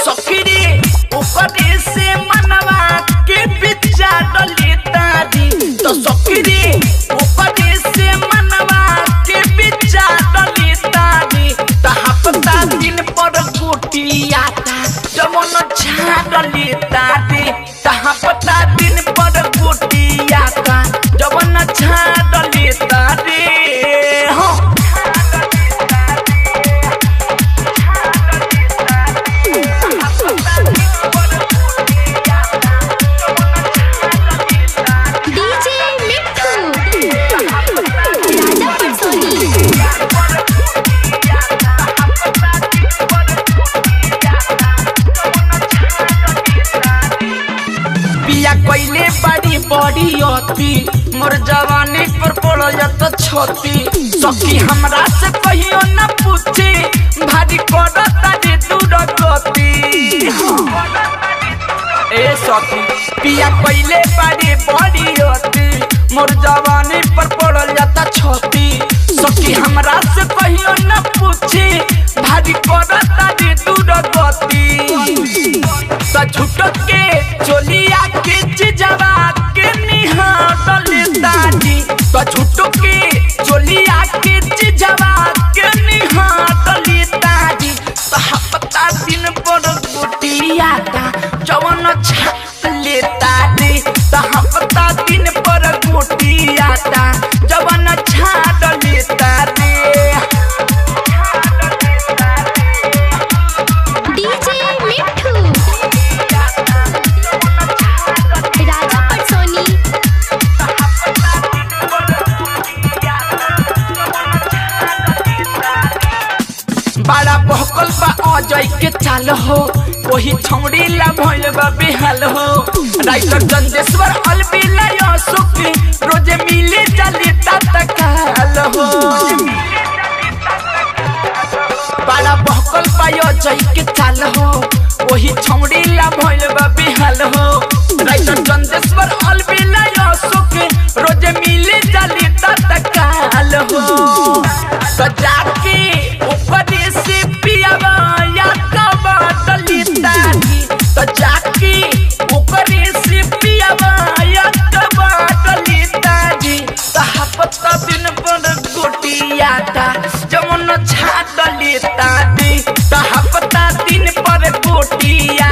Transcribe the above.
सखीरे ऊपर से मनवा के बिचा डलेता दी तो सखीरे ऊपर से मनवा के बिचा डलेता दी हफ्ता दिन पर गोटिया जमन छाड़ लेता दी हफ्ता दिन पर गोटिया जमन छाड़ लेता दी पहले बड़ी बड़ी होती मोर जवानी पर पड़ जाता छोटी सखी हमरा से कहियो न पूछे भारी करता रे दूर गति ए सखी पिया पहले बड़ी बड़ी होती मोर जवानी पर पड़ जाता छोटी सखी हमरा से कहियो न पूछे भारी करता रे दूर गति झूठ के चोलिया के चिजवा के निहार लेता दी तो झूठ के चोलिया के चिजवा के निहार लेता दी तो हफ्ता दिन पर गोटिया जवन छाप लेता दी तो हफ्ता दिन पर गोटिया जवन छाड़ लेता दी बड़ा बहकल बा अजय के चाल हो वही छौड़ी ला भइल बा बेहाल हो राइटर चंदेश्वर अलबेला अशोक रोजे मिले जाले तत्काल हो बड़ा बहकल बा अजय के चाल हो वही छौड़ी ला भइल बा बेहाल हो राइटर चंदेश्वर अलबेला अशोक रोजे मिले जाले तत्काल हो सजा के ऊपर से पियावा या कबा डलेता दी तो जाके ऊपर से पियावा या कबा डलेता दी तो हफ्ता दिन पर गोटिया जमन छाड़ लेता दी तो हफ्ता दिन पर गोटिया